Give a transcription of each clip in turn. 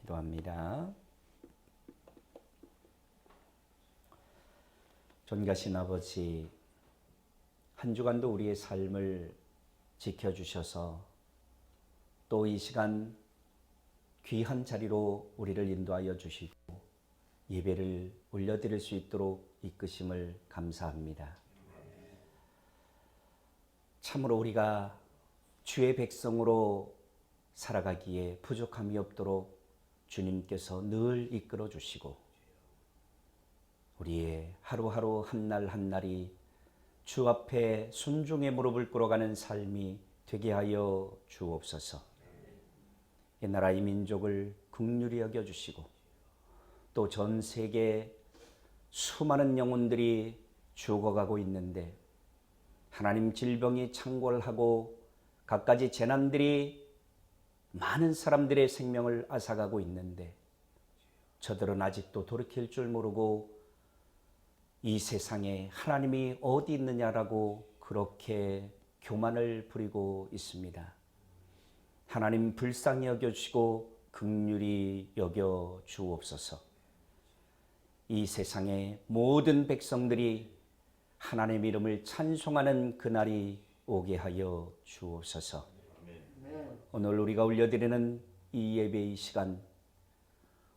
기도합니다. 존귀하신 아버지, 한 주간도 우리의 삶을 지켜주셔서 또 이 시간 귀한 자리로 우리를 인도하여 주시고 예배를 올려드릴 수 있도록 이끄심을 감사합니다. 참으로 우리가 주의 백성으로 살아가기에 부족함이 없도록 주님께서 늘 이끌어 주시고 우리의 하루하루 한날 한날이 주 앞에 순종의 무릎을 꿇어가는 삶이 되게 하여 주옵소서. 이 나라 이 민족을 긍휼히 여겨주시고 또 전 세계 수많은 영혼들이 죽어가고 있는데 하나님 질병이 창궐하고 갖가지 재난들이 많은 사람들의 생명을 앗아가고 있는데 저들은 아직도 돌이킬 줄 모르고 이 세상에 하나님이 어디 있느냐라고 그렇게 교만을 부리고 있습니다. 하나님 불쌍히 여겨주시고 긍휼히 여겨 주옵소서. 이 세상의 모든 백성들이 하나님의 이름을 찬송하는 그날이 오게 하여 주옵소서. 오늘 우리가 올려드리는 이 예배의 시간,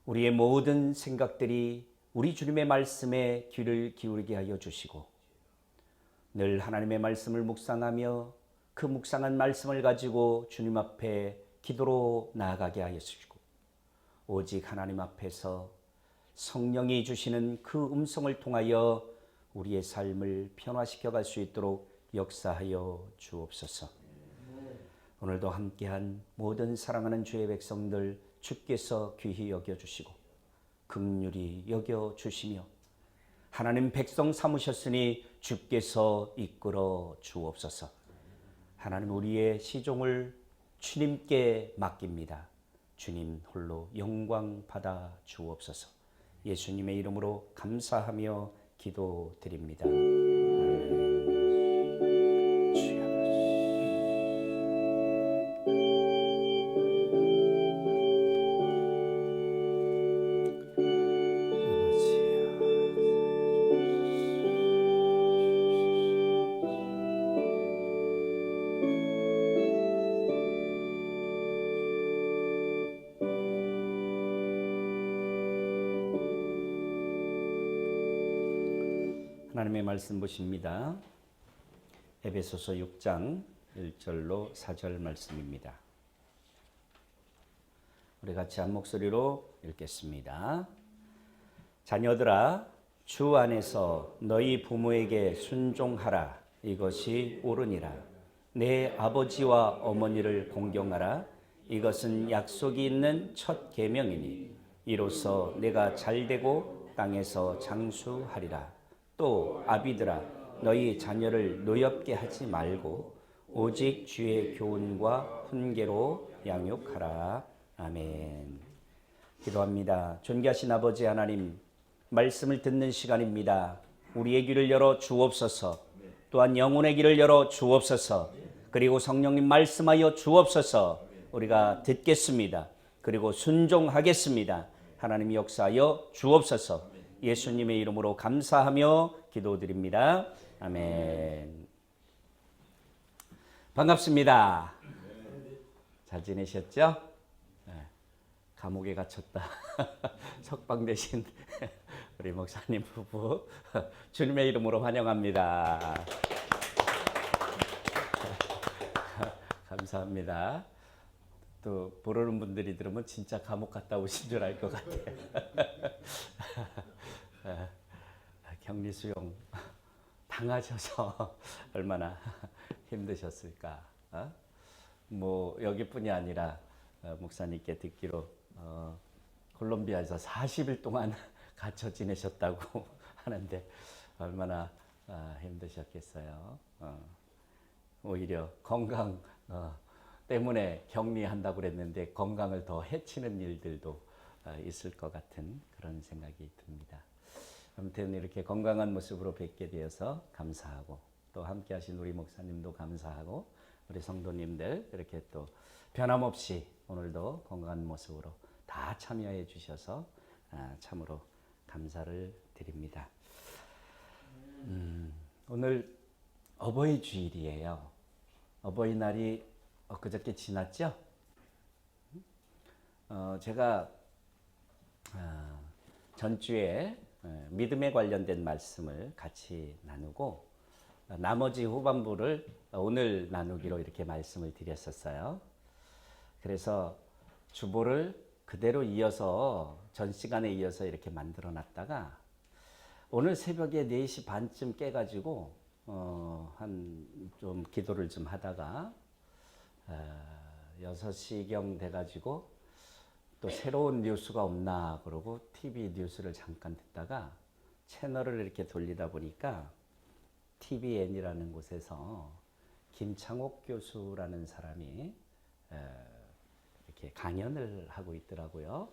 우리의 모든 생각들이 우리 주님의 말씀에 귀를 기울이게 하여 주시고 늘 하나님의 말씀을 묵상하며 그 묵상한 말씀을 가지고 주님 앞에 기도로 나아가게 하여 주시고 오직 하나님 앞에서 성령이 주시는 그 음성을 통하여 우리의 삶을 변화시켜 갈 수 있도록 역사하여 주옵소서. 오늘도 함께한 모든 사랑하는 주의 백성들 주께서 귀히 여겨주시고 긍휼히 여겨주시며 하나님 백성 삼으셨으니 주께서 이끌어 주옵소서. 하나님 우리의 시종을 주님께 맡깁니다. 주님 홀로 영광 받아 주옵소서. 예수님의 이름으로 감사하며 기도드립니다. 하나님의 말씀 보십니다. 에베소서 6장 1절로 4절 말씀입니다. 우리 같이 한 목소리로 읽겠습니다. 자녀들아, 주 안에서 너희 부모에게 순종하라. 이것이 옳으니라. 내 아버지와 어머니를 공경하라. 이것은 약속이 있는 첫 계명이니 이로써 내가 잘되고 땅에서 장수하리라. 또 아비들아, 너희 자녀를 노엽게 하지 말고 오직 주의 교훈과 훈계로 양육하라. 아멘. 기도합니다. 존귀하신 아버지 하나님, 말씀을 듣는 시간입니다. 우리의 귀를 열어 주옵소서. 또한 영혼의 귀를 열어 주옵소서. 그리고 성령님 말씀하여 주옵소서. 우리가 듣겠습니다. 그리고 순종하겠습니다. 하나님 역사하여 주옵소서. 예수님의 이름으로 감사하며 기도드립니다. 아멘. 반갑습니다. 잘 지내셨죠? 감옥에 갇혔다 석방되신 우리 목사님 부부 주님의 이름으로 환영합니다. 감사합니다. 또 모르는 분들이 들으면 진짜 감옥 갔다 오신 줄 알 것 같아요. 격리 수용 당하셔서 얼마나 힘드셨을까. 뭐 여기뿐이 아니라 목사님께 듣기로 콜롬비아에서 40일 동안 갇혀 지내셨다고 하는데 얼마나 힘드셨겠어요. 오히려 건강 때문에 격리한다고 그랬는데 건강을 더 해치는 일들도 있을 것 같은 그런 생각이 듭니다. 아무튼 이렇게 건강한 모습으로 뵙게 되어서 감사하고 또 함께 하신 우리 목사님도 감사하고 우리 성도님들 이렇게 또 변함없이 오늘도 건강한 모습으로 다 참여해 주셔서 참으로 감사를 드립니다. 오늘 어버이 주일이에요. 어버이날이 엊그저께 지났죠? 제가 전주에 믿음에 관련된 말씀을 같이 나누고 나머지 후반부를 오늘 나누기로 이렇게 말씀을 드렸었어요. 그래서 주보를 그대로 이어서 전 시간에 이어서 이렇게 만들어 놨다가 오늘 새벽에 4시 반쯤 깨가지고 한 좀 기도를 좀 하다가 6시경 돼가지고 또 새로운 뉴스가 없나 그러고 TV 뉴스를 잠깐 듣다가 채널을 이렇게 돌리다 보니까 TVN이라는 곳에서 김창옥 교수라는 사람이 이렇게 강연을 하고 있더라고요.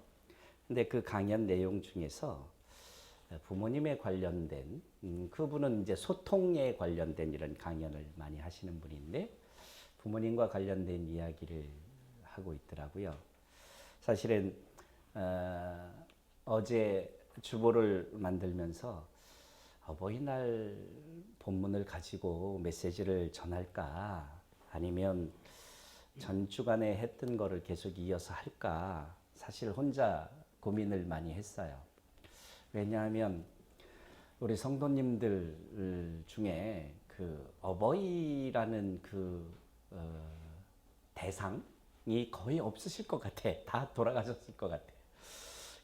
근데 그 강연 내용 중에서 부모님에 관련된 그분은 이제 소통에 관련된 이런 강연을 많이 하시는 분인데 부모님과 관련된 이야기를 하고 있더라고요. 사실은 어제 주보를 만들면서 어버이날 본문을 가지고 메시지를 전할까 아니면 전 주간에 했던 거를 계속 이어서 할까 사실 혼자 고민을 많이 했어요. 왜냐하면 우리 성도님들 중에 그 어버이라는 그 대상이 거의 없으실 것 같아. 다 돌아가셨을 것 같아.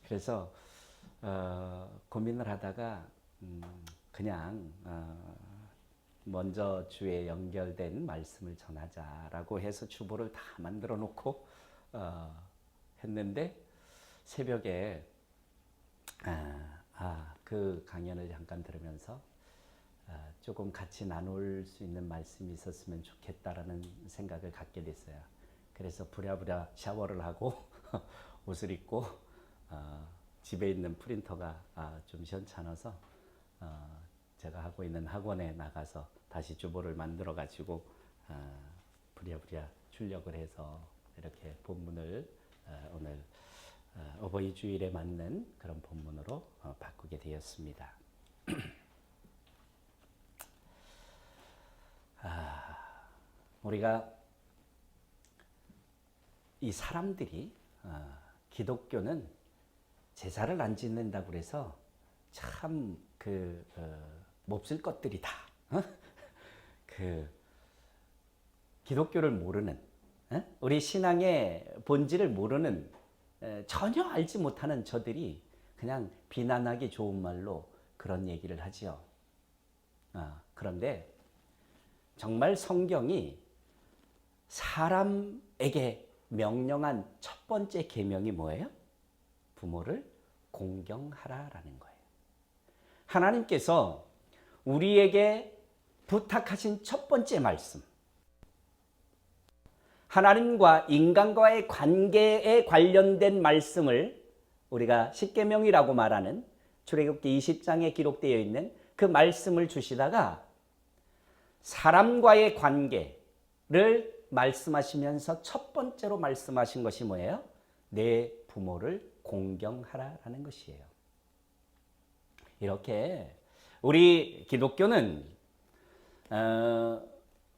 그래서 고민을 하다가 그냥 먼저 주에 연결된 말씀을 전하자라고 해서 주보를 다 만들어 놓고 했는데 새벽에 그 강연을 잠깐 들으면서 조금 같이 나눌 수 있는 말씀이 있었으면 좋겠다라는 생각을 갖게 됐어요. 그래서 부랴부랴 샤워를 하고 옷을 입고 집에 있는 프린터가 좀 시원찮아서 제가 하고 있는 학원에 나가서 다시 주보를 만들어 가지고 부랴부랴 출력을 해서 이렇게 본문을 오늘 어버이 주일에 맞는 그런 본문으로 바꾸게 되었습니다. 우리가 이 사람들이 기독교는 제사를 안 지낸다고 그래서 참 몹쓸 것들이다. 기독교를 모르는 우리 신앙의 본질을 모르는 전혀 알지 못하는 저들이 그냥 비난하기 좋은 말로 그런 얘기를 하지요. 그런데 정말 성경이 사람에게 명령한 첫 번째 계명이 뭐예요? 부모를 공경하라라는 거예요. 하나님께서 우리에게 부탁하신 첫 번째 말씀, 하나님과 인간과의 관계에 관련된 말씀을 우리가 십계명이라고 말하는 출애굽기 20장에 기록되어 있는 그 말씀을 주시다가 사람과의 관계를 말씀하시면서 첫 번째로 말씀하신 것이 뭐예요? 내 부모를 공경하라라는 것이에요. 이렇게 우리 기독교는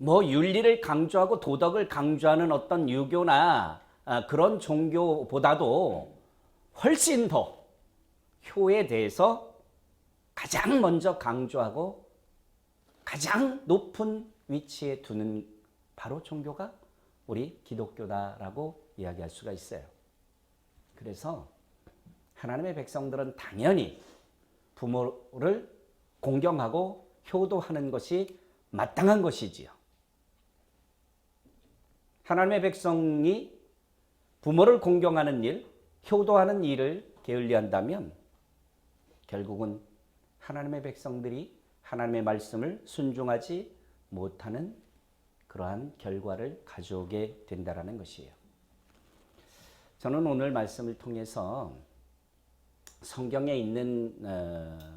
윤리를 강조하고 도덕을 강조하는 어떤 유교나 그런 종교보다도 훨씬 더 효에 대해서 가장 먼저 강조하고 가장 높은 위치에 두는 바로 종교가 우리 기독교다라고 이야기할 수가 있어요. 그래서 하나님의 백성들은 당연히 부모를 공경하고 효도하는 것이 마땅한 것이지요. 하나님의 백성이 부모를 공경하는 일, 효도하는 일을 게을리한다면 결국은 하나님의 백성들이 하나님의 말씀을 순종하지 못하는 그러한 결과를 가져오게 된다는 것이에요. 저는 오늘 말씀을 통해서 성경에 있는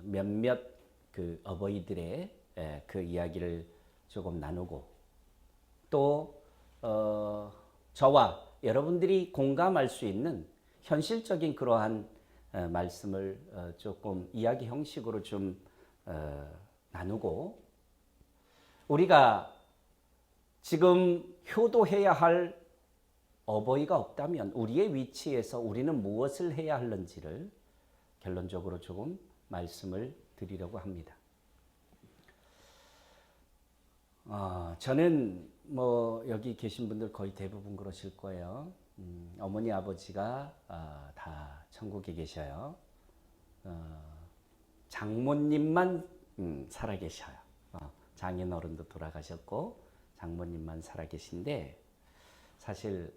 몇몇 그 어버이들의 그 이야기를 조금 나누고 또 저와 여러분들이 공감할 수 있는 현실적인 그러한 말씀을 조금 이야기 형식으로 좀 나누고, 우리가 지금 효도해야 할 어버이가 없다면 우리의 위치에서 우리는 무엇을 해야 하는지를 결론적으로 조금 말씀을 드리려고 합니다. 저는 뭐 여기 계신 분들 거의 대부분 그러실 거예요. 어머니 아버지가 다 천국에 계셔요. 장모님만 살아계셔요. 장인어른도 돌아가셨고 장모님만 살아계신데, 사실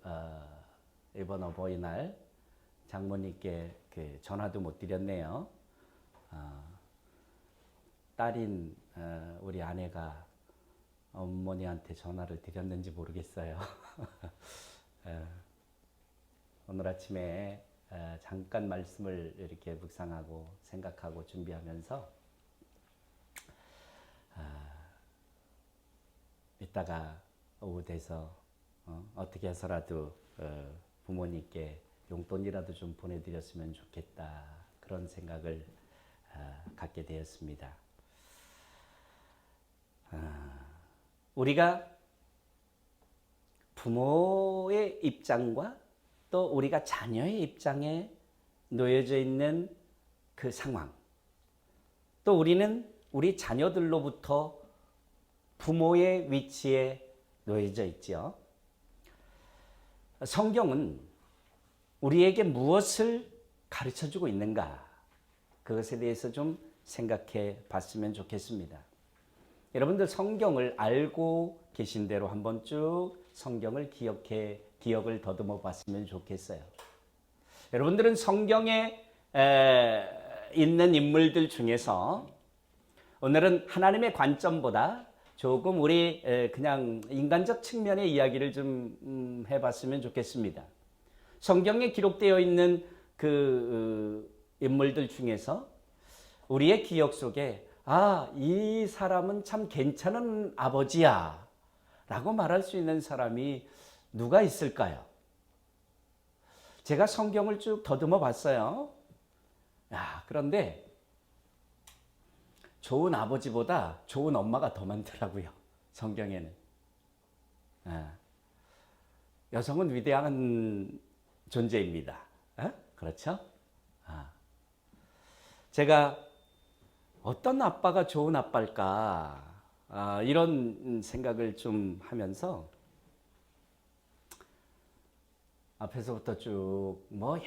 이번 어버이날 장모님께 전화도 못 드렸네요. 딸인 우리 아내가 어머니한테 전화를 드렸는지 모르겠어요. 오늘 아침에 잠깐 말씀을 이렇게 묵상하고 생각하고 준비하면서 이따가 오후 돼서 어떻게 해서라도 부모님께 용돈이라도 좀 보내드렸으면 좋겠다, 그런 생각을 갖게 되었습니다. 우리가 부모의 입장과 또 우리가 자녀의 입장에 놓여져 있는 그 상황, 또 우리는 우리 자녀들로부터 부모의 위치에 놓여져 있죠. 성경은 우리에게 무엇을 가르쳐주고 있는가, 그것에 대해서 좀 생각해 봤으면 좋겠습니다. 여러분들 성경을 알고 계신 대로 한번 쭉 성경을 기억을 더듬어 봤으면 좋겠어요. 여러분들은 성경에 있는 인물들 중에서 오늘은 하나님의 관점보다 조금 우리 그냥 인간적 측면의 이야기를 좀 해봤으면 좋겠습니다. 성경에 기록되어 있는 그 인물들 중에서 우리의 기억 속에 이 사람은 참 괜찮은 아버지야 라고 말할 수 있는 사람이 누가 있을까요? 제가 성경을 쭉 더듬어 봤어요. 그런데 좋은 아버지보다 좋은 엄마가 더 많더라고요. 성경에는. 여성은 위대한 존재입니다. 그렇죠? 제가 어떤 아빠가 좋은 아빠일까, 이런 생각을 좀 하면서 앞에서부터 쭉 뭐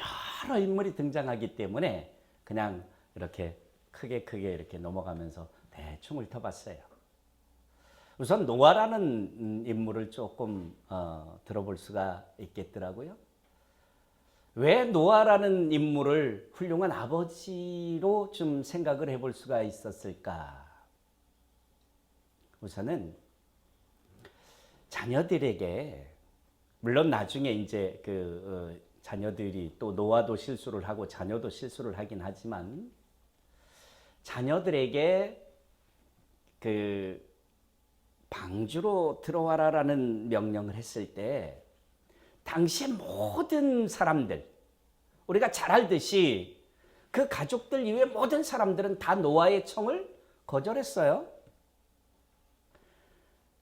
여러 인물이 등장하기 때문에 그냥 이렇게 크게 이렇게 넘어가면서 대충 훑어봤어요. 우선 노아라는 인물을 조금 들어볼 수가 있겠더라고요. 왜 노아라는 인물을 훌륭한 아버지로 좀 생각을 해볼 수가 있었을까? 우선은 자녀들에게, 물론 나중에 이제 자녀들이 또 노아도 실수를 하고 자녀도 실수를 하긴 하지만, 자녀들에게 방주로 들어와라라는 명령을 했을 때 당시 모든 사람들, 우리가 잘 알듯이 그 가족들 이외 모든 사람들은 다 노아의 청을 거절했어요.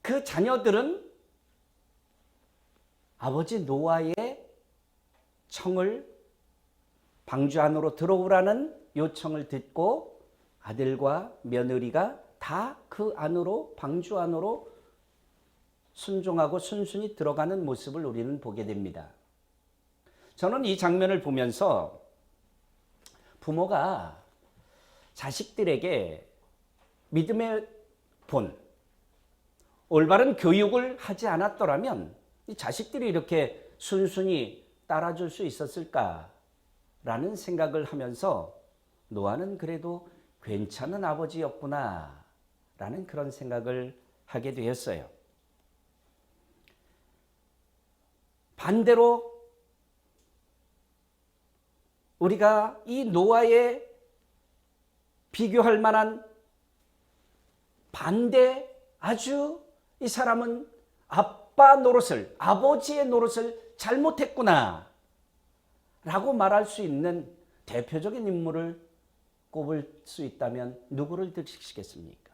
그 자녀들은 아버지 노아의 청을, 방주 안으로 들어오라는 요청을 듣고 아들과 며느리가 다 그 안으로, 방주 안으로 순종하고 순순히 들어가는 모습을 우리는 보게 됩니다. 저는 이 장면을 보면서 부모가 자식들에게 믿음의 본, 올바른 교육을 하지 않았더라면 이 자식들이 이렇게 순순히 따라줄 수 있었을까라는 생각을 하면서 노아는 그래도 괜찮은 아버지였구나 라는 그런 생각을 하게 되었어요. 반대로 우리가 이 노아에 비교할 만한 반대, 아주 이 사람은 아빠 노릇을, 아버지의 노릇을 잘못했구나 라고 말할 수 있는 대표적인 인물을 꼽을 수 있다면 누구를 드시겠습니까?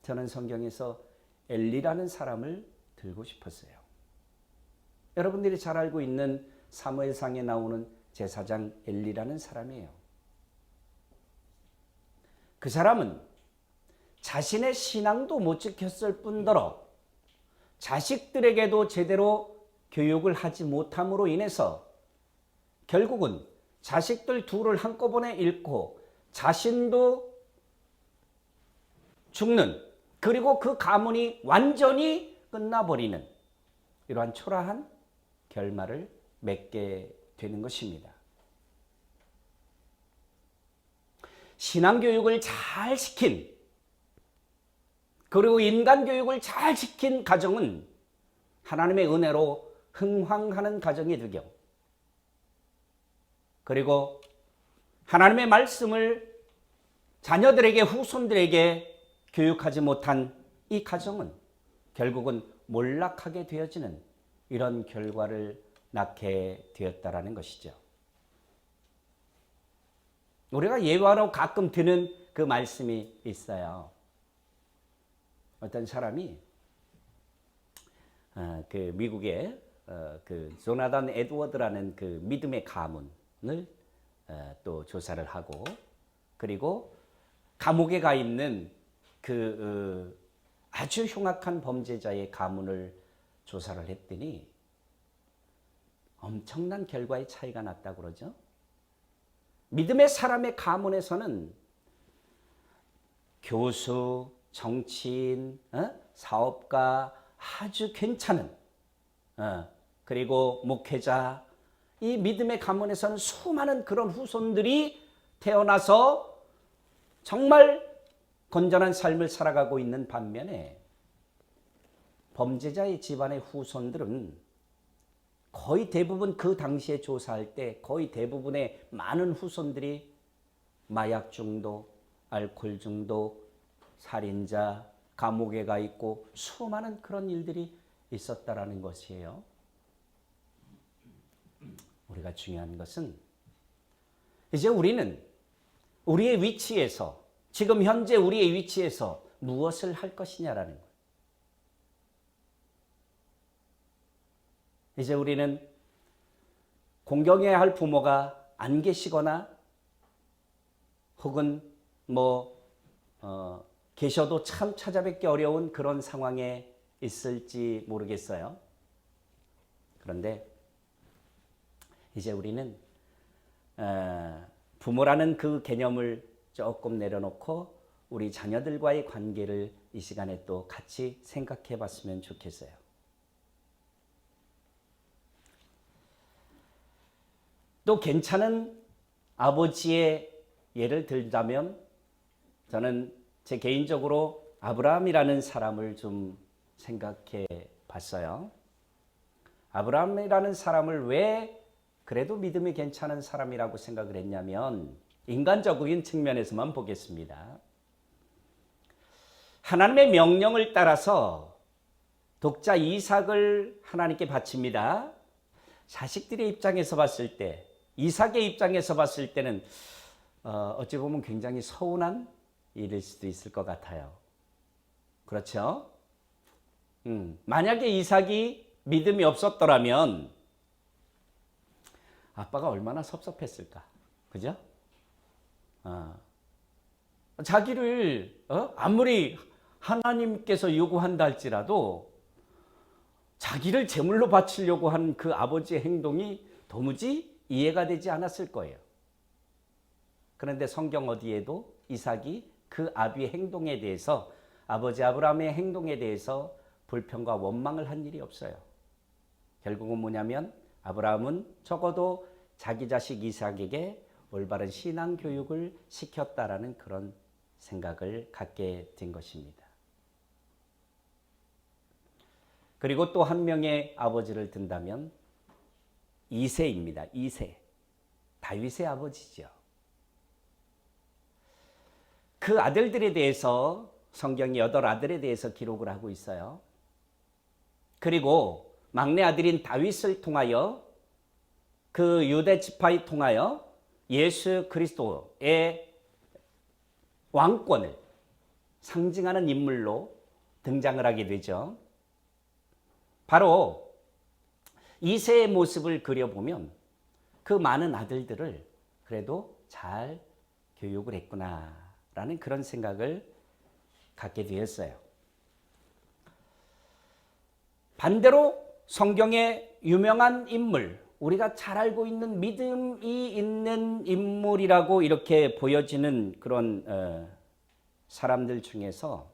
저는 성경에서 엘리라는 사람을 들고 싶었어요. 여러분들이 잘 알고 있는 사무엘상에 나오는 제사장 엘리라는 사람이에요. 그 사람은 자신의 신앙도 못 지켰을 뿐더러 자식들에게도 제대로 교육을 하지 못함으로 인해서 결국은 자식들 둘을 한꺼번에 잃고 자신도 죽는, 그리고 그 가문이 완전히 끝나버리는 이러한 초라한 결말을 맺게 되는 것입니다. 신앙교육을 잘 시킨, 그리고 인간교육을 잘 시킨 가정은 하나님의 은혜로 흥황하는 가정이 되고, 그리고 하나님의 말씀을 자녀들에게, 후손들에게 교육하지 못한 이 가정은 결국은 몰락하게 되어지는 이런 결과를 낳게 되었다라는 것이죠. 우리가 예화로 가끔 드는 그 말씀이 있어요. 어떤 사람이 그 미국의 그 조나단 에드워드라는 그 믿음의 가문을 또 조사를 하고, 그리고 감옥에 가 있는 그 아주 흉악한 범죄자의 가문을 조사를 했더니 엄청난 결과의 차이가 났다고 그러죠. 믿음의 사람의 가문에서는 교수, 정치인, 사업가, 아주 괜찮은, 그리고 목회자, 이 믿음의 가문에서는 수많은 그런 후손들이 태어나서 정말 건전한 삶을 살아가고 있는 반면에 범죄자의 집안의 후손들은 거의 대부분, 그 당시에 조사할 때 거의 대부분의 많은 후손들이 마약 중독, 알코올 중독, 살인자, 감옥에 가 있고 수많은 그런 일들이 있었다라는 것이에요. 우리가 중요한 것은 이제 우리는 우리의 위치에서, 지금 현재 우리의 위치에서 무엇을 할 것이냐라는 거예요. 이제 우리는 공경해야 할 부모가 안 계시거나 혹은 계셔도 참 찾아뵙기 어려운 그런 상황에 있을지 모르겠어요. 그런데 이제 우리는 부모라는 그 개념을 조금 내려놓고 우리 자녀들과의 관계를 이 시간에 또 같이 생각해 봤으면 좋겠어요. 또 괜찮은 아버지의 예를 들자면, 저는 제 개인적으로 아브라함이라는 사람을 좀 생각해 봤어요. 아브라함이라는 사람을 왜 그래도 믿음이 괜찮은 사람이라고 생각을 했냐면, 인간적인 측면에서만 보겠습니다. 하나님의 명령을 따라서 독자 이삭을 하나님께 바칩니다. 자식들의 입장에서 봤을 때, 이삭의 입장에서 봤을 때는 어찌 보면 굉장히 서운한 일일 수도 있을 것 같아요. 그렇죠? 만약에 이삭이 믿음이 없었더라면 아빠가 얼마나 섭섭했을까. 그죠? 자기를 아무리 하나님께서 요구한다 할지라도 자기를 제물로 바치려고 한 그 아버지의 행동이 도무지 이해가 되지 않았을 거예요. 그런데 성경 어디에도 이삭이 그 아비의 행동에 대해서, 아버지 아브라함의 행동에 대해서 불평과 원망을 한 일이 없어요. 결국은 뭐냐면 아브라함은 적어도 자기 자식 이삭에게 올바른 신앙 교육을 시켰다라는 그런 생각을 갖게 된 것입니다. 그리고 또 한 명의 아버지를 든다면 이새입니다. 이새. 다윗의 아버지죠. 그 아들들에 대해서 성경이 8아들에 대해서 기록을 하고 있어요. 그리고 막내 아들인 다윗을 통하여 그 유대 지파에 통하여 예수 그리스도의 왕권을 상징하는 인물로 등장을 하게 되죠. 바로 이새의 모습을 그려보면 그 많은 아들들을 그래도 잘 교육을 했구나라는 그런 생각을 갖게 되었어요. 반대로 성경의 유명한 인물, 우리가 잘 알고 있는 믿음이 있는 인물이라고 이렇게 보여지는 그런 사람들 중에서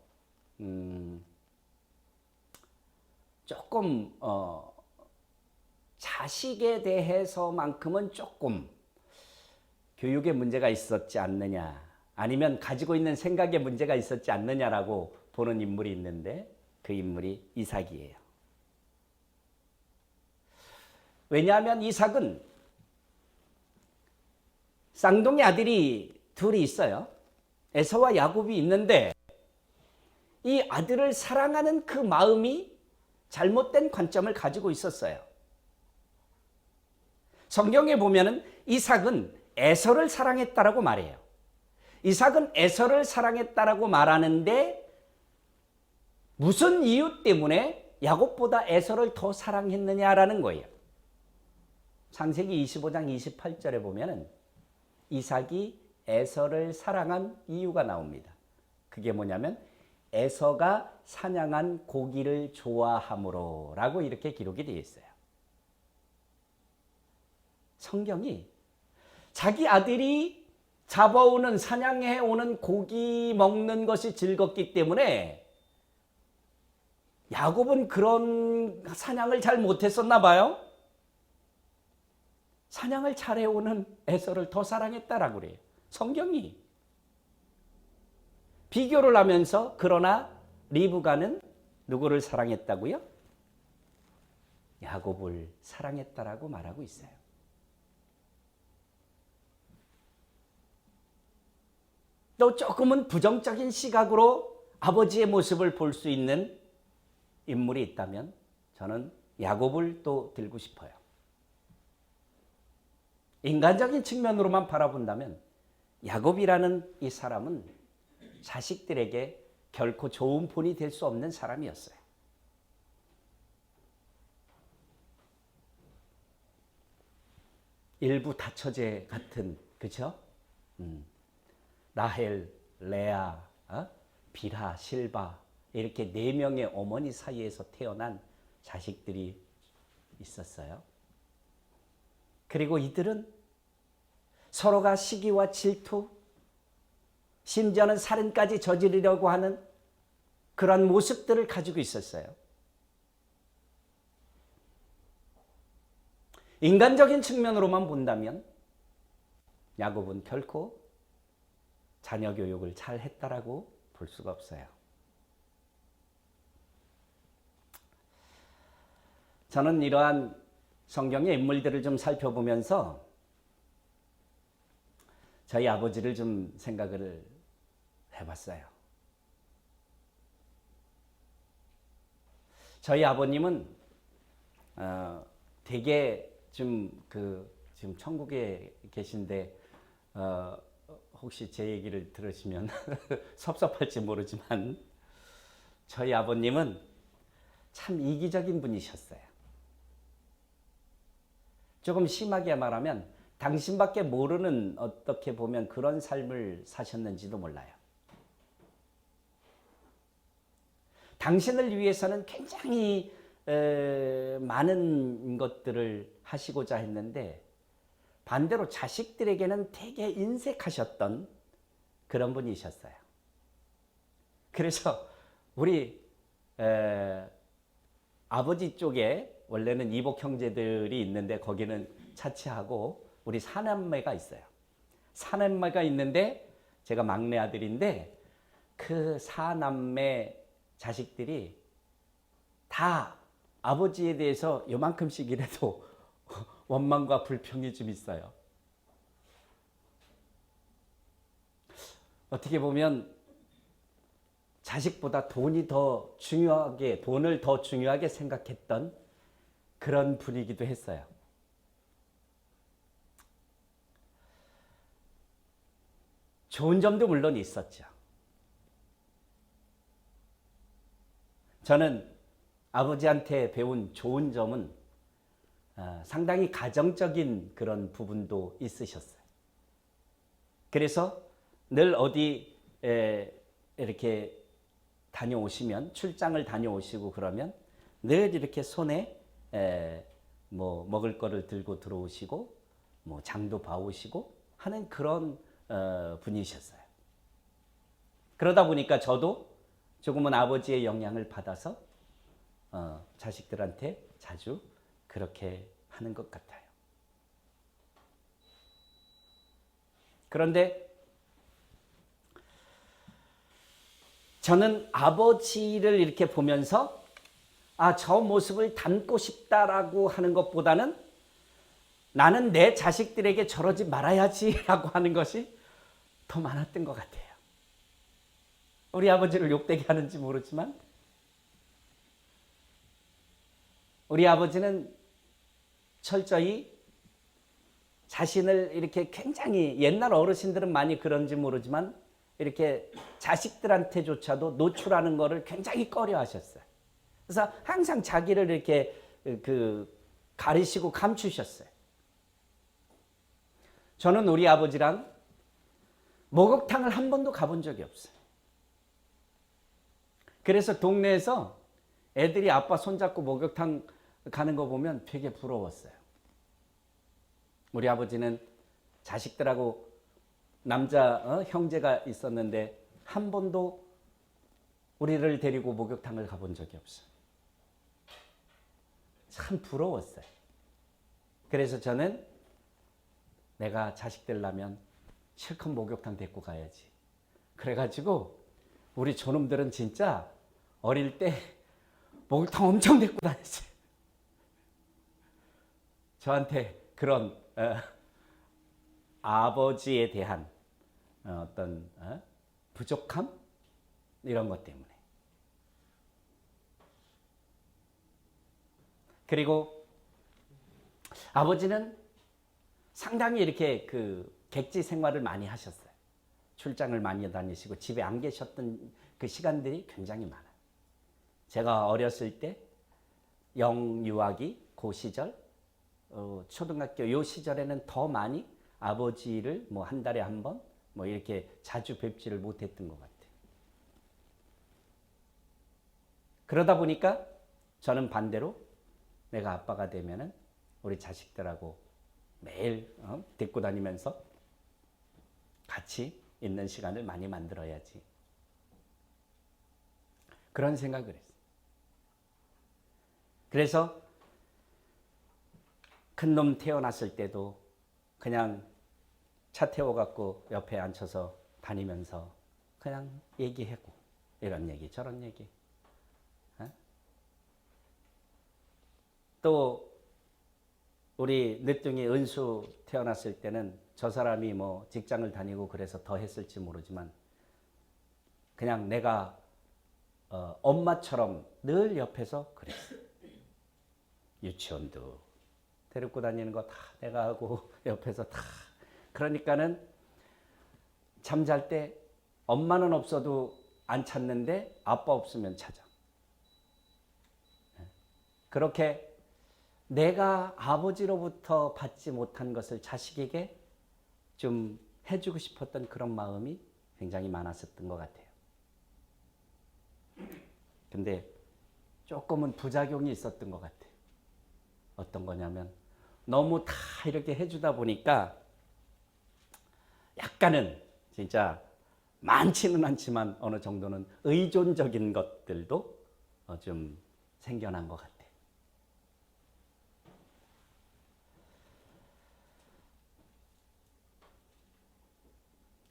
조금 자식에 대해서만큼은 조금 교육에 문제가 있었지 않느냐, 아니면 가지고 있는 생각에 문제가 있었지 않느냐라고 보는 인물이 있는데 그 인물이 이삭이에요. 왜냐하면 이삭은 쌍둥이 아들이 둘이 있어요. 에서와 야곱이 있는데 이 아들을 사랑하는 그 마음이 잘못된 관점을 가지고 있었어요. 성경에 보면은 이삭은 에서를 사랑했다라고 말해요. 이삭은 에서를 사랑했다라고 말하는데 무슨 이유 때문에 야곱보다 에서를 더 사랑했느냐라는 거예요. 창세기 25장 28절에 보면은 이삭이 에서를 사랑한 이유가 나옵니다. 그게 뭐냐면 에서가 사냥한 고기를 좋아함으로 라고 이렇게 기록이 되어 있어요. 성경이 자기 아들이 잡아오는 사냥해오는 고기 먹는 것이 즐겁기 때문에 야곱은 그런 사냥을 잘 못했었나 봐요. 사냥을 잘해오는 에서를 더 사랑했다라고 그래요. 성경이. 비교를 하면서 그러나 리브가는 누구를 사랑했다고요? 야곱을 사랑했다라고 말하고 있어요. 또 조금은 부정적인 시각으로 아버지의 모습을 볼 수 있는 인물이 있다면 저는 야곱을 또 들고 싶어요. 인간적인 측면으로만 바라본다면 야곱이라는 이 사람은 자식들에게 결코 좋은 본이 될 수 없는 사람이었어요. 일부 다처제 같은, 그렇죠? 라헬, 레아, 빌하, 실바 이렇게 4명의 어머니 사이에서 태어난 자식들이 있었어요. 그리고 이들은 서로가 시기와 질투, 심지어는 살인까지 저지르려고 하는 그런 모습들을 가지고 있었어요. 인간적인 측면으로만 본다면 야곱은 결코 자녀 교육을 잘 했다라고 볼 수가 없어요. 저는 이러한 성경의 인물들을 좀 살펴보면서 저희 아버지를 좀 생각을 해봤어요. 저희 아버님은 되게 지금 천국에 계신데 혹시 제 얘기를 들으시면 섭섭할지 모르지만 저희 아버님은 참 이기적인 분이셨어요. 조금 심하게 말하면 당신밖에 모르는, 어떻게 보면 그런 삶을 사셨는지도 몰라요. 당신을 위해서는 굉장히 많은 것들을 하시고자 했는데 반대로 자식들에게는 되게 인색하셨던 그런 분이셨어요. 그래서 우리 아버지 쪽에 원래는 이복 형제들이 있는데 거기는 차치하고 우리 사남매가 있어요. 사남매가 있는데 제가 막내 아들인데 그 사남매 자식들이 다 아버지에 대해서 요만큼씩이라도 원망과 불평이 좀 있어요. 어떻게 보면 자식보다 돈을 더 중요하게 생각했던 그런 분이기도 했어요. 좋은 점도 물론 있었죠. 저는 아버지한테 배운 좋은 점은 상당히 가정적인 그런 부분도 있으셨어요. 그래서 늘 어디 이렇게 다녀오시면, 출장을 다녀오시고 그러면 늘 이렇게 손에 뭐 먹을 거를 들고 들어오시고 뭐 장도 봐오시고 하는 그런 분이셨어요. 그러다 보니까 저도 조금은 아버지의 영향을 받아서 자식들한테 자주 그렇게 하는 것 같아요. 그런데 저는 아버지를 이렇게 보면서 저 모습을 닮고 싶다라고 하는 것보다는 나는 내 자식들에게 저러지 말아야지라고 하는 것이 더 많았던 것 같아요. 우리 아버지를 욕되게 하는지 모르지만 우리 아버지는 철저히 자신을 이렇게 굉장히, 옛날 어르신들은 많이 그런지 모르지만 이렇게 자식들한테조차도 노출하는 것을 굉장히 꺼려 하셨어요. 그래서 항상 자기를 이렇게 가리시고 감추셨어요. 저는 우리 아버지랑 목욕탕을 한 번도 가본 적이 없어요. 그래서 동네에서 애들이 아빠 손잡고 목욕탕 가는 거 보면 되게 부러웠어요. 우리 아버지는 자식들하고 남자 형제가 있었는데 한 번도 우리를 데리고 목욕탕을 가본 적이 없어요. 참 부러웠어요. 그래서 저는 내가 자식들 나면 실컷 목욕탕 데리고 가야지. 그래가지고 우리 저놈들은 진짜 어릴 때 목욕탕 엄청 데리고 다녔어요. 저한테 그런 아버지에 대한 어떤 부족함 이런 것 때문에. 그리고 아버지는 상당히 이렇게 객지 생활을 많이 하셨어요. 출장을 많이 다니시고 집에 안 계셨던 그 시간들이 굉장히 많아요. 제가 어렸을 때 영유아기 그 시절, 초등학교 요 시절에는 더 많이 아버지를 뭐 한 달에 한 번 뭐 이렇게 자주 뵙지를 못했던 것 같아요. 그러다 보니까 저는 반대로 내가 아빠가 되면은 우리 자식들하고 매일 데리고 다니면서 같이 있는 시간을 많이 만들어야지. 그런 생각을 했어요. 그래서 큰 놈 태어났을 때도 그냥 차 태워갖고 옆에 앉혀서 다니면서 그냥 얘기하고 이런 얘기 저런 얘기. 또 우리 늦둥이 은수 태어났을 때는 저 사람이 뭐 직장을 다니고 그래서 더 했을지 모르지만 그냥 내가 엄마처럼 늘 옆에서 그랬어요. 유치원도 데리고 다니는 거 다 내가 하고 옆에서 다. 그러니까는 잠잘 때 엄마는 없어도 안 찾는데 아빠 없으면 찾아. 그렇게 내가 아버지로부터 받지 못한 것을 자식에게 좀 해주고 싶었던 그런 마음이 굉장히 많았었던 것 같아요. 근데 조금은 부작용이 있었던 것 같아요. 어떤 거냐면 너무 다 이렇게 해주다 보니까 약간은 진짜 많지는 않지만 어느 정도는 의존적인 것들도 좀 생겨난 것 같아요.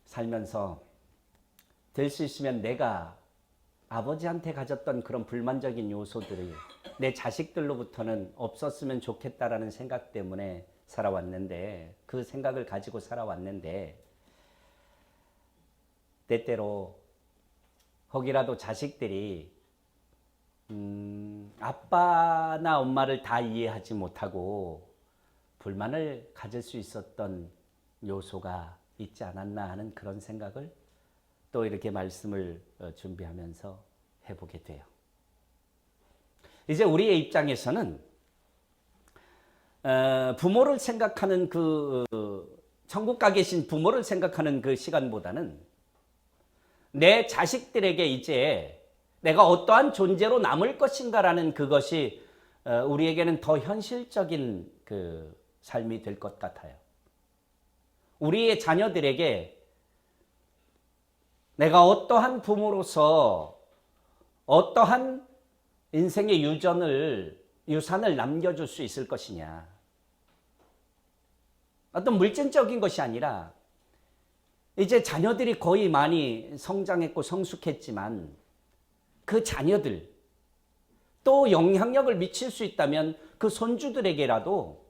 살면서 될 수 있으면 내가 아버지한테 가졌던 그런 불만적인 요소들이 내 자식들로부터는 없었으면 좋겠다라는 생각 때문에 살아왔는데, 그 생각을 가지고 살아왔는데 때때로 혹이라도 자식들이 아빠나 엄마를 다 이해하지 못하고 불만을 가질 수 있었던 요소가 있지 않았나 하는 그런 생각을 또 이렇게 말씀을 준비하면서 해보게 돼요. 이제 우리의 입장에서는 부모를 생각하는 천국 가 계신 부모를 생각하는 그 시간보다는 내 자식들에게 이제 내가 어떠한 존재로 남을 것인가라는 그것이 우리에게는 더 현실적인 그 삶이 될 것 같아요. 우리의 자녀들에게 내가 어떠한 부모로서 어떠한 인생의 유산을 남겨줄 수 있을 것이냐. 어떤 물질적인 것이 아니라 이제 자녀들이 거의 많이 성장했고 성숙했지만 그 자녀들 또 영향력을 미칠 수 있다면 그 손주들에게라도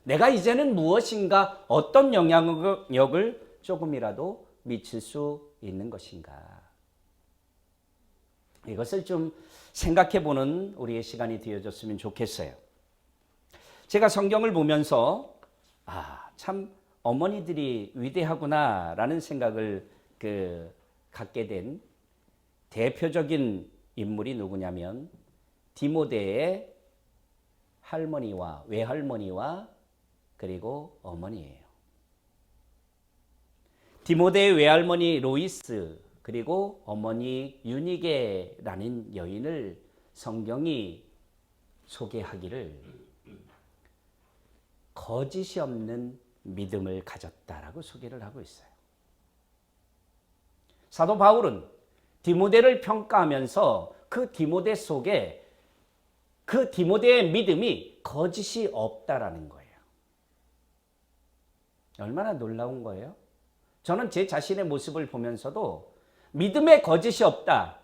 내가 이제는 무엇인가 어떤 영향력을 조금이라도 미칠 수 있는 것인가. 이것을 좀 생각해보는 우리의 시간이 되어졌으면 좋겠어요. 제가 성경을 보면서 참 어머니들이 위대하구나라는 생각을 갖게 된 대표적인 인물이 누구냐면 디모데의 할머니와 외할머니와 그리고 어머니예요. 디모데의 외할머니 로이스 그리고 어머니 유니게라는 여인을 성경이 소개하기를 거짓이 없는 믿음을 가졌다라고 소개를 하고 있어요. 사도 바울은 디모데를 평가하면서 그 디모데 속에 그 디모데의 믿음이 거짓이 없다라는 거예요. 얼마나 놀라운 거예요? 저는 제 자신의 모습을 보면서도 믿음에 거짓이 없다.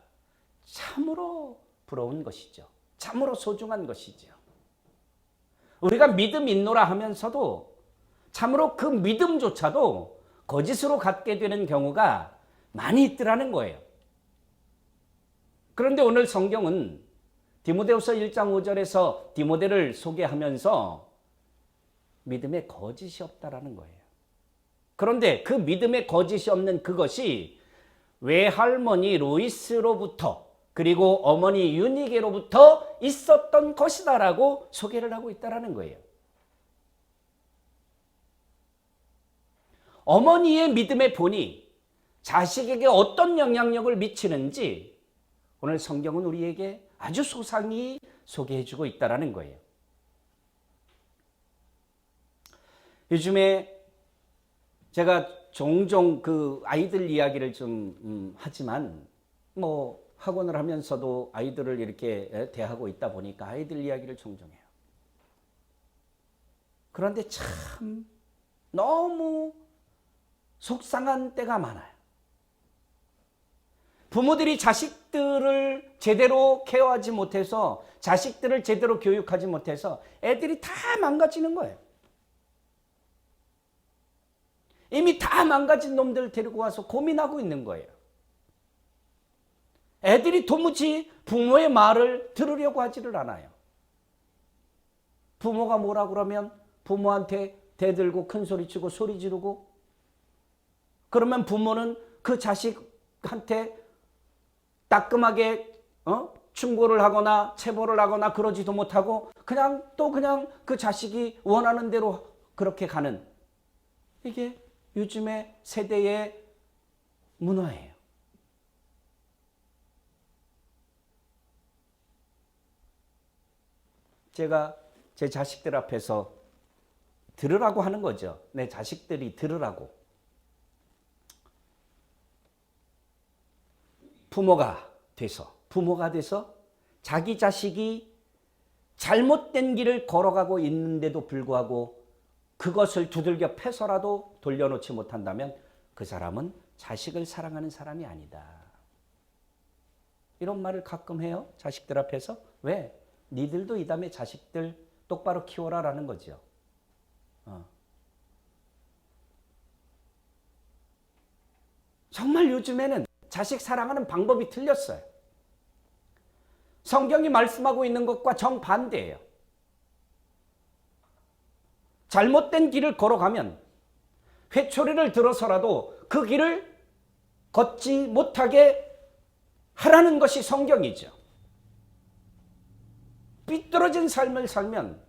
참으로 부러운 것이죠. 참으로 소중한 것이죠. 우리가 믿음 있노라 하면서도 참으로 그 믿음조차도 거짓으로 갖게 되는 경우가 많이 있더라는 거예요. 그런데 오늘 성경은 디모데후서 1장 5절에서 디모데를 소개하면서 믿음에 거짓이 없다라는 거예요. 그런데 그 믿음에 거짓이 없는 그것이 외할머니 로이스로부터 그리고 어머니 유니게로부터 있었던 것이다라고 소개를 하고 있다라는 거예요. 어머니의 믿음의 본이 자식에게 어떤 영향력을 미치는지 오늘 성경은 우리에게 아주 소상히 소개해주고 있다라는 거예요. 요즘에 제가 종종 그 아이들 이야기를 좀 하지만 학원을 하면서도 아이들을 이렇게 대하고 있다 보니까 아이들 이야기를 종종 해요. 그런데 참 너무 속상한 때가 많아요. 부모들이 자식들을 제대로 케어하지 못해서 자식들을 제대로 교육하지 못해서 애들이 다 망가지는 거예요. 이미 다 망가진 놈들 데리고 와서 고민하고 있는 거예요. 애들이 도무지 부모의 말을 들으려고 하지를 않아요. 부모가 뭐라 그러면 부모한테 대들고 큰 소리 치고 소리 지르고 그러면 부모는 그 자식한테 따끔하게 충고를 하거나 체벌을 하거나 그러지도 못하고 그냥 그 자식이 원하는 대로 그렇게 가는 이게 요즘의 세대의 문화예요. 제가 제 자식들 앞에서 들으라고 하는 거죠. 내 자식들이 들으라고. 부모가 돼서 자기 자식이 잘못된 길을 걸어가고 있는데도 불구하고 그것을 두들겨 패서라도 돌려놓지 못한다면 그 사람은 자식을 사랑하는 사람이 아니다. 이런 말을 가끔 해요. 자식들 앞에서. 왜? 니들도 이 다음에 자식들 똑바로 키워라라는 거죠. 정말 요즘에는 자식 사랑하는 방법이 틀렸어요. 성경이 말씀하고 있는 것과 정반대예요. 잘못된 길을 걸어가면 회초리를 들어서라도 그 길을 걷지 못하게 하라는 것이 성경이죠. 삐뚤어진 삶을 살면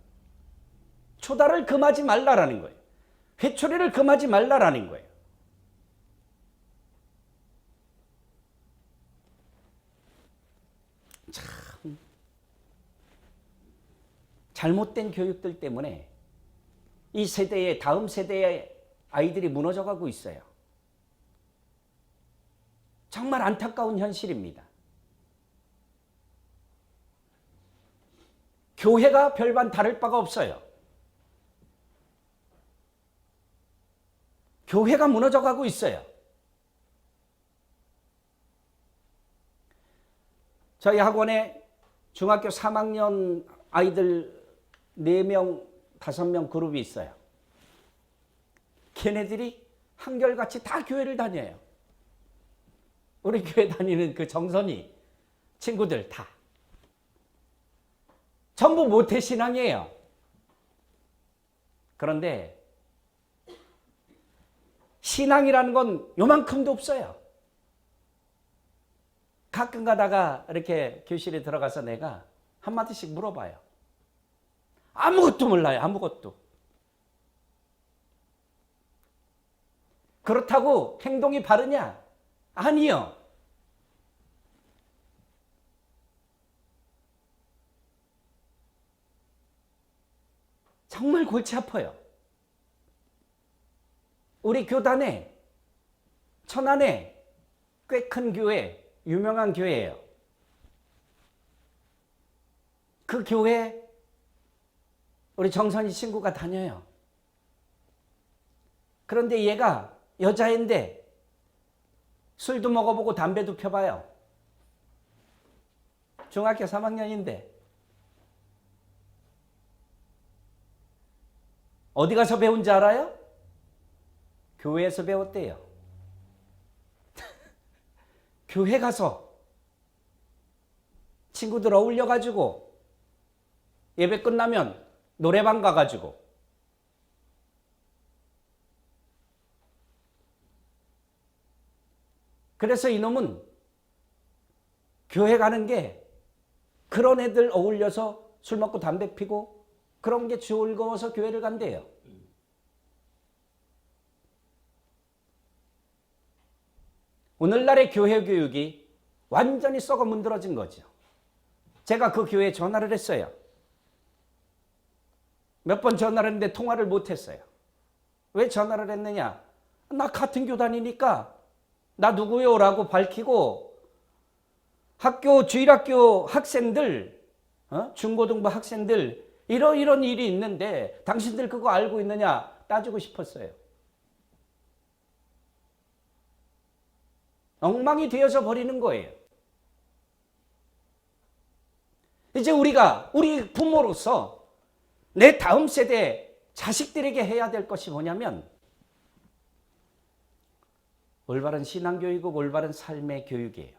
초다를 금하지 말라라는 거예요. 회초리를 금하지 말라라는 거예요. 참 잘못된 교육들 때문에 이 세대의 다음 세대의 아이들이 무너져가고 있어요. 정말 안타까운 현실입니다. 교회가 별반 다를 바가 없어요. 교회가 무너져가고 있어요. 저희 학원에 중학교 3학년 아이들 4명, 5명 그룹이 있어요. 걔네들이 한결같이 다 교회를 다녀요. 우리 교회 다니는 그 정선이 친구들 다. 전부 모태신앙이에요. 그런데 신앙이라는 건 요만큼도 없어요. 가끔 가다가 이렇게 교실에 들어가서 내가 한마디씩 물어봐요. 아무것도 몰라요. 아무것도. 그렇다고 행동이 바르냐? 아니요. 정말 골치 아파요. 우리 교단에 천안에 꽤 큰 교회, 유명한 교회예요. 그 교회 우리 정선이 친구가 다녀요. 그런데 얘가 여자인데 술도 먹어보고 담배도 펴봐요. 중학교 3학년인데 어디 가서 배운지 알아요? 교회에서 배웠대요. 교회 가서 친구들 어울려가지고 예배 끝나면 노래방 가가지고 그래서 이놈은 교회 가는 게 그런 애들 어울려서 술 먹고 담배 피고 그런 게 즐거워서 교회를 간대요. 오늘날의 교회 교육이 완전히 썩어 문드러진 거죠. 제가 그 교회에 전화를 했어요. 몇 번 전화를 했는데 통화를 못 했어요. 왜 전화를 했느냐? 나 같은 교단이니까 나 누구요? 라고 밝히고 학교 주일학교 학생들 중고등부 학생들 이런 일이 있는데 당신들 그거 알고 있느냐 따지고 싶었어요. 엉망이 되어져 버리는 거예요. 이제 우리 부모로서 내 다음 세대 자식들에게 해야 될 것이 뭐냐면 올바른 신앙교육이고 올바른 삶의 교육이에요.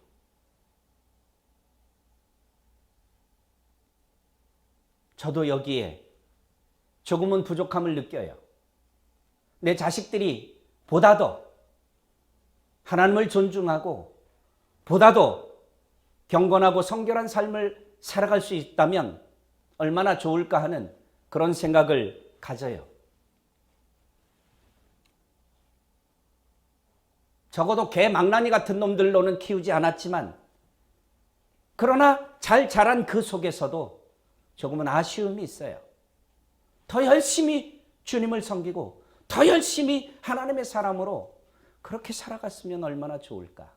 저도 여기에 조금은 부족함을 느껴요. 내 자식들이 보다 더 하나님을 존중하고 보다 더 경건하고 성결한 삶을 살아갈 수 있다면 얼마나 좋을까 하는 그런 생각을 가져요. 적어도 개 망나니 같은 놈들로는 키우지 않았지만 그러나 잘 자란 그 속에서도 조금은 아쉬움이 있어요. 더 열심히 주님을 섬기고 더 열심히 하나님의 사람으로 그렇게 살아갔으면 얼마나 좋을까.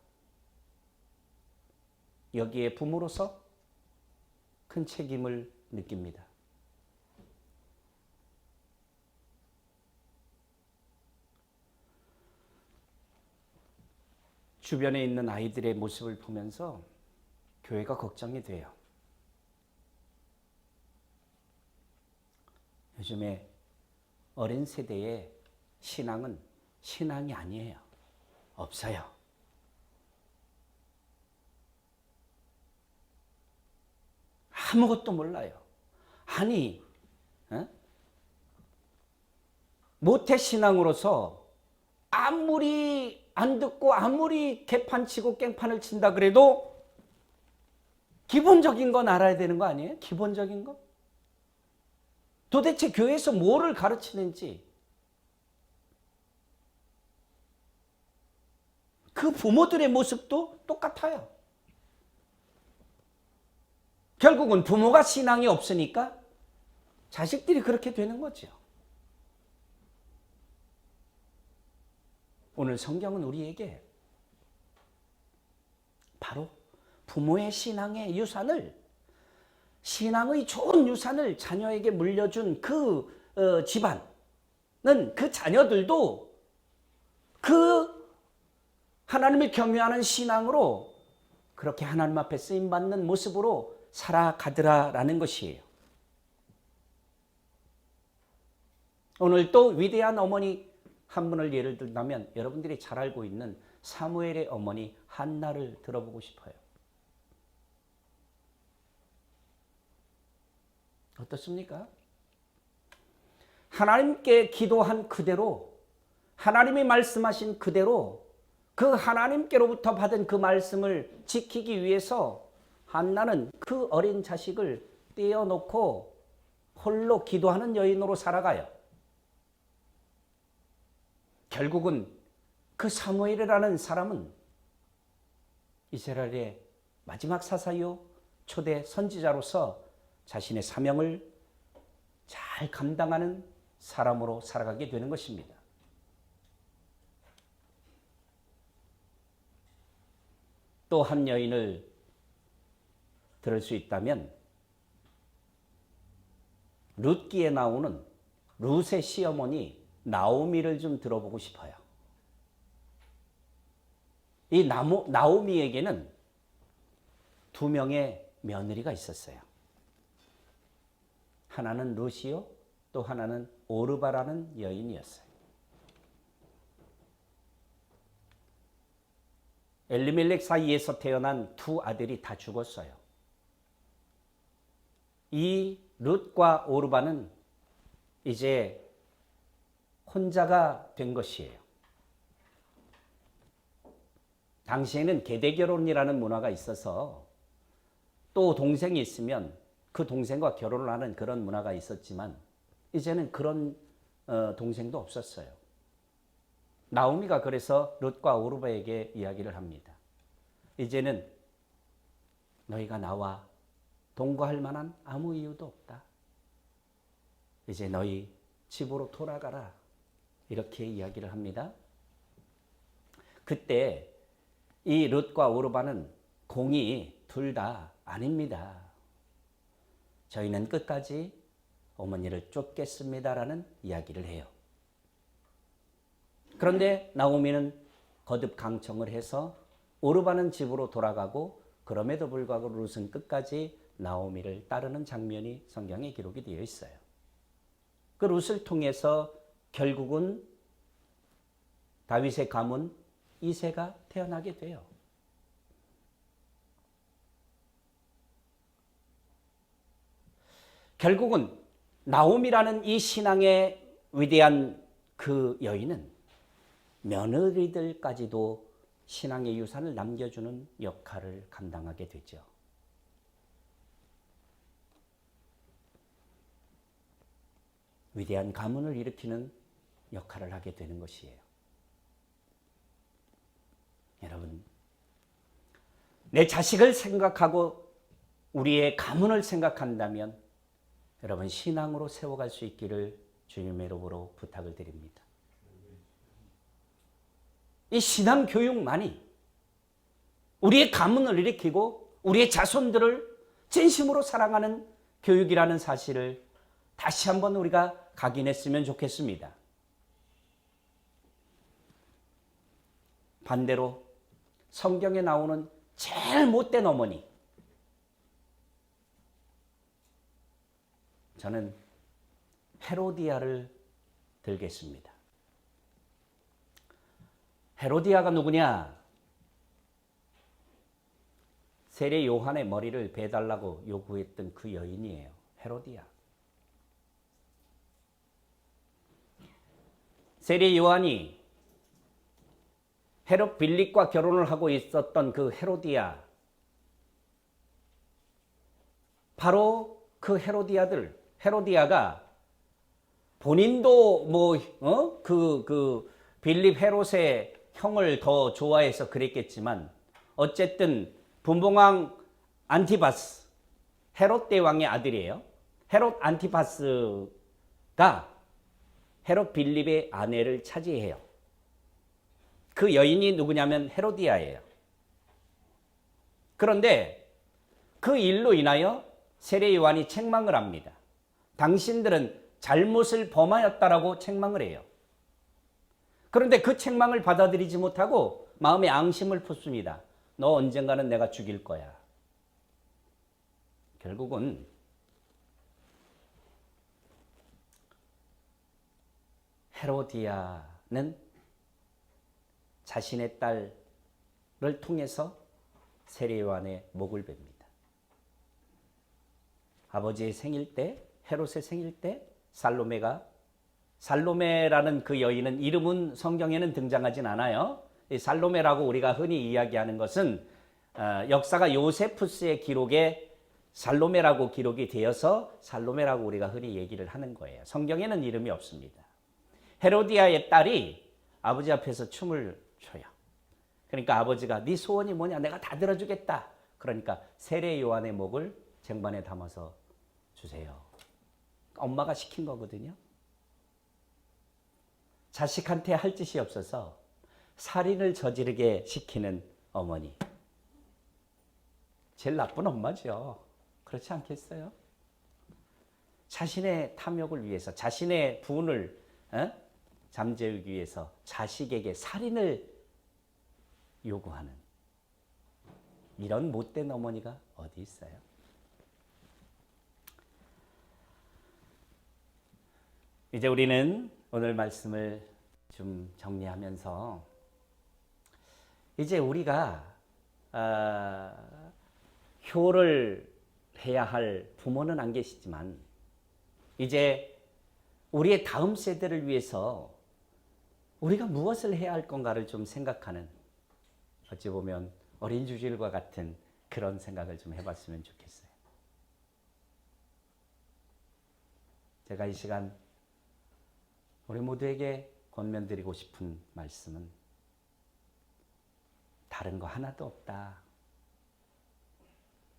여기에 부모로서 큰 책임을 느낍니다. 주변에 있는 아이들의 모습을 보면서 교회가 걱정이 돼요. 요즘에 어린 세대의 신앙은 신앙이 아니에요. 없어요. 아무것도 몰라요. 아니, 모태신앙으로서 아무리 안 듣고 아무리 개판치고 깽판을 친다 그래도 기본적인 건 알아야 되는 거 아니에요? 기본적인 거? 도대체 교회에서 뭐를 가르치는지 그 부모들의 모습도 똑같아요. 결국은 부모가 신앙이 없으니까 자식들이 그렇게 되는 거죠. 오늘 성경은 우리에게 바로 부모의 신앙의 유산을, 신앙의 좋은 유산을 자녀에게 물려준 그 집안은, 그 자녀들도 그 하나님을 경외하는 신앙으로 그렇게 하나님 앞에 쓰임받는 모습으로 살아가더라라는 것이에요. 오늘 또 위대한 어머니 한 분을 예를 들자면 여러분들이 잘 알고 있는 사무엘의 어머니 한나를 들어보고 싶어요. 어떻습니까? 하나님께 기도한 그대로, 하나님이 말씀하신 그대로 그 하나님께로부터 받은 그 말씀을 지키기 위해서 한나는 그 어린 자식을 떼어놓고 홀로 기도하는 여인으로 살아가요. 결국은 그 사무엘이라는 사람은 이스라엘의 마지막 사사요 초대 선지자로서 자신의 사명을 잘 감당하는 사람으로 살아가게 되는 것입니다. 또 한 여인을 들을 수 있다면 룻기에 나오는 룻의 시어머니 나오미를 좀 들어보고 싶어요. 이 나오미에게는 두 명의 며느리가 있었어요. 하나는 룻이요, 또 하나는 오르바라는 여인이었어요. 엘리멜렉 사이에서 태어난 두 아들이 다 죽었어요. 이 룻과 오르바는 이제 혼자가 된 것이에요. 당시에는 계대결혼이라는 문화가 있어서 또 동생이 있으면 그 동생과 결혼을 하는 그런 문화가 있었지만 이제는 그런 동생도 없었어요. 나오미가 그래서 룻과 오르바에게 이야기를 합니다. 이제는 너희가 나와 동거할 만한 아무 이유도 없다. 이제 너희 집으로 돌아가라. 이렇게 이야기를 합니다. 그때 이 룻과 오르바는 공이 둘 다 아닙니다. 저희는 끝까지 어머니를 쫓겠습니다라는 이야기를 해요. 그런데 나오미는 거듭 강청을 해서 오르바는 집으로 돌아가고 그럼에도 불구하고 룻은 끝까지 나오미를 따르는 장면이 성경에 기록이 되어 있어요. 그 룻을 통해서 결국은 다윗의 가문 이새가 태어나게 돼요. 결국은 나오미라는 이 신앙의 위대한 그 여인은 며느리들까지도 신앙의 유산을 남겨주는 역할을 감당하게 되죠. 위대한 가문을 일으키는 역할을 하게 되는 것이에요. 여러분, 내 자식을 생각하고 우리의 가문을 생각한다면 여러분 신앙으로 세워갈 수 있기를 주님의 이름으로 부탁을 드립니다. 이 신앙 교육만이 우리의 가문을 일으키고 우리의 자손들을 진심으로 사랑하는 교육이라는 사실을 다시 한번 우리가 각인했으면 좋겠습니다. 반대로 성경에 나오는 제일 못된 어머니, 저는 헤로디아를 들겠습니다. 헤로디아가 누구냐? 세례 요한의 머리를 베달라고 요구했던 그 여인이에요. 헤로디아. 세례 요한이 헤롯 빌립과 결혼을 하고 있었던 그 헤로디아, 바로 그 헤로디아가 본인도 빌립 헤롯의 형을 더 좋아해서 그랬겠지만 어쨌든 분봉왕 안티바스, 헤롯 대왕의 아들이에요. 헤롯 안티바스가 헤롯 빌립의 아내를 차지해요. 그 여인이 누구냐면 헤로디아예요. 그런데 그 일로 인하여 세례 요한이 책망을 합니다. 당신들은 잘못을 범하였다라고 책망을 해요. 그런데 그 책망을 받아들이지 못하고 마음에 앙심을 품습니다. 너 언젠가는 내가 죽일 거야. 결국은 헤로디아는 자신의 딸을 통해서 세례 요한의 목을 뱁니다. 아버지의 생일 때, 헤롯의 생일 때 살로메라는 그 여인은 이름은 성경에는 등장하진 않아요. 이 살로메라고 우리가 흔히 이야기하는 것은 역사가 요세푸스의 기록에 살로메라고 기록이 되어서 살로메라고 우리가 흔히 얘기를 하는 거예요. 성경에는 이름이 없습니다. 헤로디아의 딸이 아버지 앞에서 춤을 춰요. 그러니까 아버지가 네 소원이 뭐냐? 내가 다 들어주겠다. 그러니까 세례 요한의 목을 쟁반에 담아서 주세요. 엄마가 시킨 거거든요. 자식한테 할 짓이 없어서 살인을 저지르게 시키는 어머니. 제일 나쁜 엄마죠. 그렇지 않겠어요? 자신의 탐욕을 위해서, 자신의 분을 잠재우기 위해서 자식에게 살인을 요구하는 이런 못된 어머니가 어디 있어요? 이제 우리는 오늘 말씀을 좀 정리하면서 이제 우리가 효를 해야 할 부모는 안 계시지만 이제 우리의 다음 세대를 위해서 우리가 무엇을 해야 할 건가를 좀 생각하는, 어찌 보면 어린 주질과 같은 그런 생각을 좀 해봤으면 좋겠어요. 제가 이 시간 우리 모두에게 권면드리고 싶은 말씀은 다른 거 하나도 없다.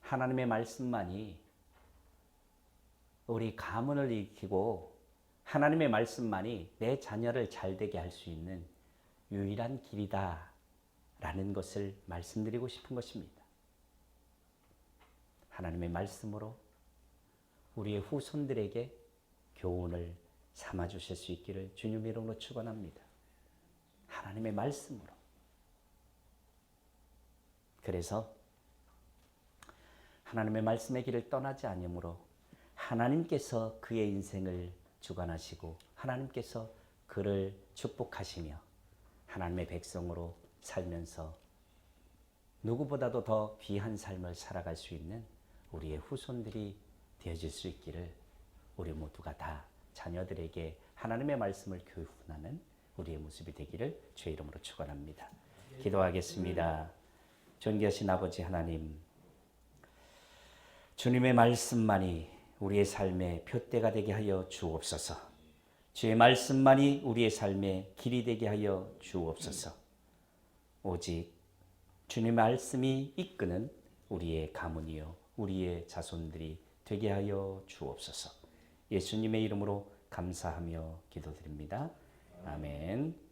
하나님의 말씀만이 우리 가문을 일으키고 하나님의 말씀만이 내 자녀를 잘되게 할 수 있는 유일한 길이다 라는 것을 말씀드리고 싶은 것입니다. 하나님의 말씀으로 우리의 후손들에게 교훈을 삼아 주실 수 있기를 주님의 이름으로 축원합니다. 하나님의 말씀으로. 그래서 하나님의 말씀의 길을 떠나지 않으므로 하나님께서 그의 인생을 주관하시고 하나님께서 그를 축복하시며 하나님의 백성으로 살면서 누구보다도 더 귀한 삶을 살아갈 수 있는 우리의 후손들이 되어질 수 있기를 우리 모두가 다 자녀들에게 하나님의 말씀을 교훈하는 우리의 모습이 되기를 주의 이름으로 축원합니다. 기도하겠습니다. 존귀하신 아버지 하나님, 주님의 말씀만이 우리의 삶의 표대가 되게 하여 주옵소서. 주의 말씀만이 우리의 삶의 길이 되게 하여 주옵소서. 오직 주님의 말씀이 이끄는 우리의 가문이요 우리의 자손들이 되게 하여 주옵소서. 예수님의 이름으로 감사하며 기도드립니다. 아멘.